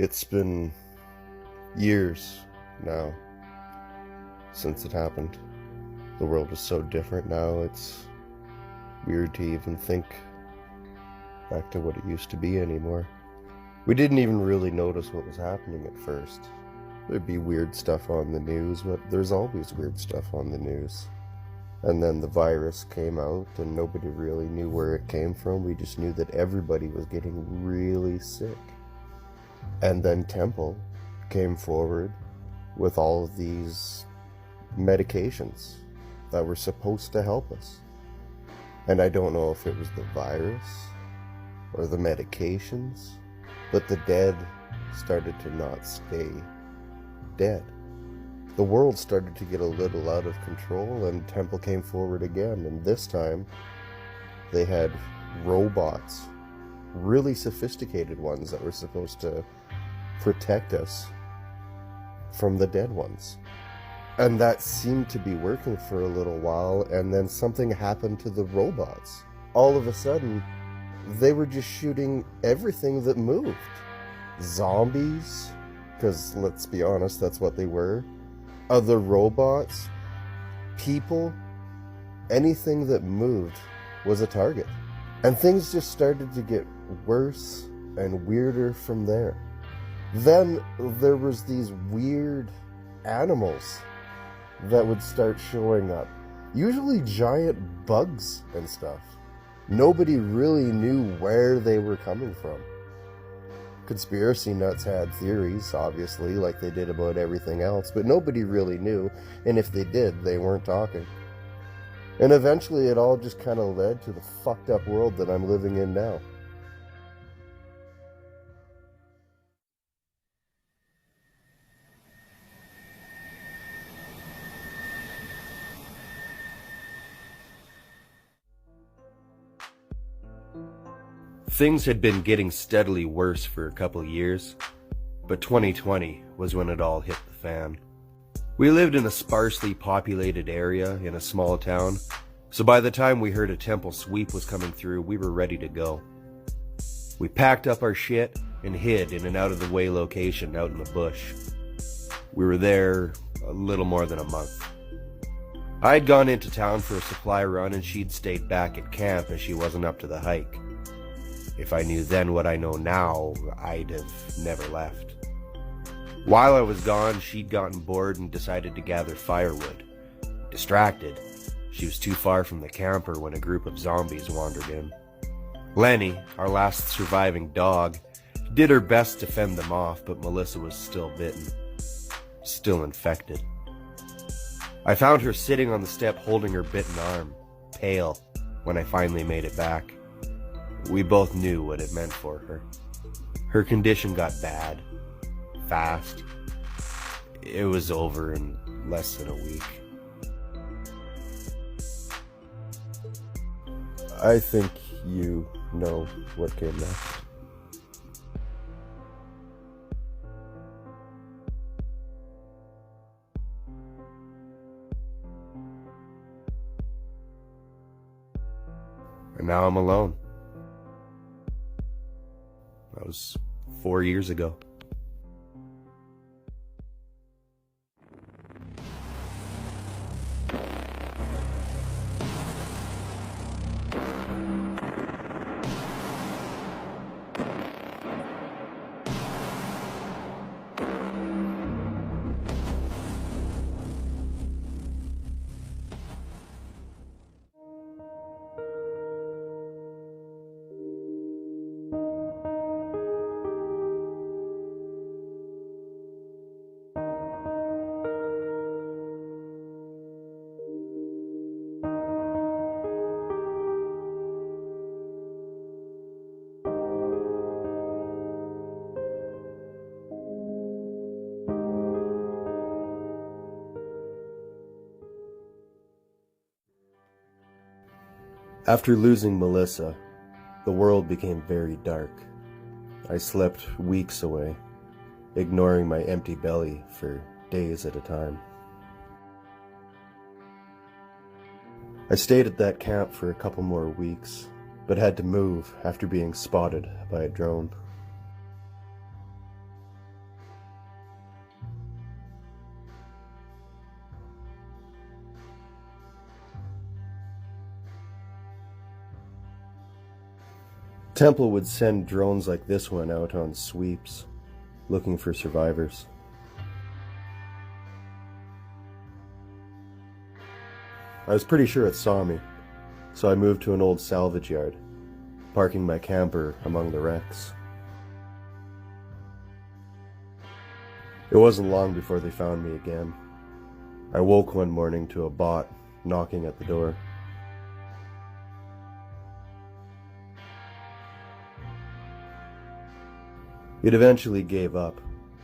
It's been years now since it happened. The world is so different now, it's weird to even think back to what it used to be anymore. We didn't even really notice what was happening at first. There'd be weird stuff on the news, but there's always weird stuff on the news. And then the virus came out and nobody really knew where it came from. We just knew that everybody was getting really sick. And then Temple came forward with all of these medications that were supposed to help us. And I don't know if it was the virus or the medications, but the dead started to not stay dead. The world started to get a little out of control, and Temple came forward again, and this time they had robots, really sophisticated ones that were supposed to protect us from the dead ones. And that seemed to be working for a little while, and then something happened to the robots. All of a sudden, they were just shooting everything that moved. Zombies, because let's be honest, that's what they were. Other robots, people, anything that moved was a target. And things just started to get worse and weirder from there. Then there was these weird animals that would start showing up. Usually giant bugs and stuff. Nobody really knew where they were coming from. Conspiracy nuts had theories, obviously, like they did about everything else, but nobody really knew, and if they did, they weren't talking. And eventually it all just kind of led to the fucked up world that I'm living in now. Things had been getting steadily worse for a couple years, but 2020 was when it all hit the fan. We lived in a sparsely populated area in a small town, so by the time we heard a Temple sweep was coming through, we were ready to go. We packed up our shit and hid in an out-of-the-way location out in the bush. We were there a little more than a month. I'd gone into town for a supply run and she'd stayed back at camp as she wasn't up to the hike. If I knew then what I know now, I'd have never left. While I was gone, she'd gotten bored and decided to gather firewood. Distracted, she was too far from the camper when a group of zombies wandered in. Lenny, our last surviving dog, did her best to fend them off, but Melissa was still bitten, still infected. I found her sitting on the step holding her bitten arm, pale, when I finally made it back. We both knew what it meant for her. Her condition got bad, fast. It was over in less than a week. I think you know what came next. And now I'm alone. That was 4 years ago. After losing Melissa, the world became very dark. I slept weeks away, ignoring my empty belly for days at a time. I stayed at that camp for a couple more weeks, but had to move after being spotted by a drone. Temple would send drones like this one out on sweeps, looking for survivors. I was pretty sure it saw me, so I moved to an old salvage yard, parking my camper among the wrecks. It wasn't long before they found me again. I woke one morning to a bot knocking at the door. It eventually gave up,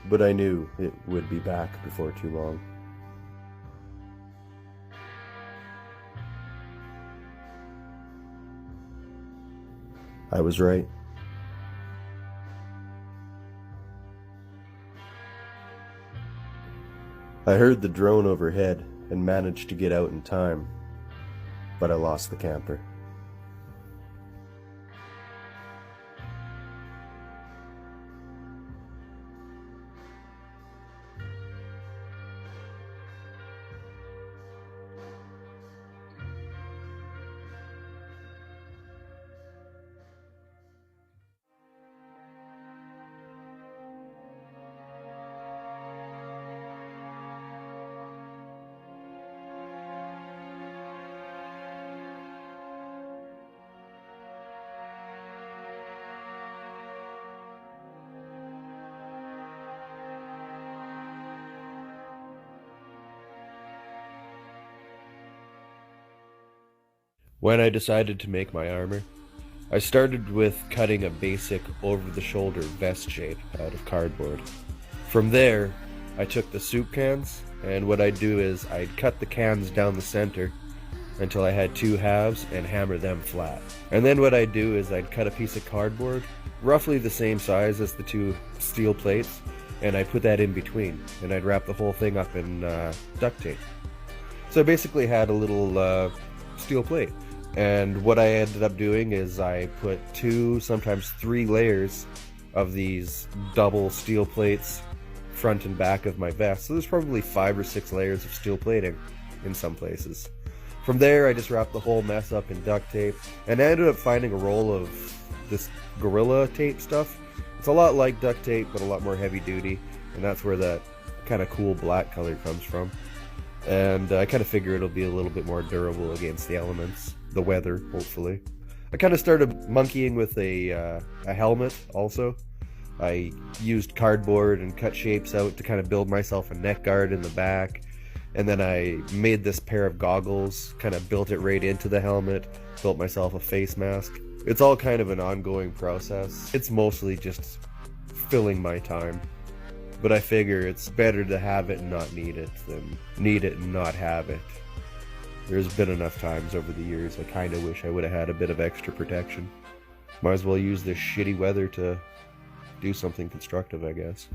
but I knew it would be back before too long. I was right. I heard the drone overhead and managed to get out in time, but I lost the camper. When I decided to make my armor, I started with cutting a basic over-the-shoulder vest shape out of cardboard. From there, I took the soup cans, and what I'd do is I'd cut the cans down the center until I had two halves and hammer them flat. And then what I'd do is I'd cut a piece of cardboard, roughly the same size as the two steel plates, and I'd put that in between, and I'd wrap the whole thing up in duct tape. So I basically had a little steel plate. And what I ended up doing is I put 2, sometimes 3 layers of these double steel plates front and back of my vest. So there's probably 5 or 6 layers of steel plating in some places. From there, I just wrapped the whole mess up in duct tape, and I ended up finding a roll of this Gorilla Tape stuff. It's a lot like duct tape, but a lot more heavy duty, and that's where that kind of cool black color comes from. And I kind of figure it'll be a little bit more durable against the elements, the weather, hopefully. I kind of started monkeying with a helmet also. I used cardboard and cut shapes out to kind of build myself a neck guard in the back. And then I made this pair of goggles, kind of built it right into the helmet, built myself a face mask. It's all kind of an ongoing process. It's mostly just filling my time. But I figure it's better to have it and not need it than need it and not have it. There's been enough times over the years I kind of wish I would have had a bit of extra protection. Might as well use this shitty weather to do something constructive, I guess.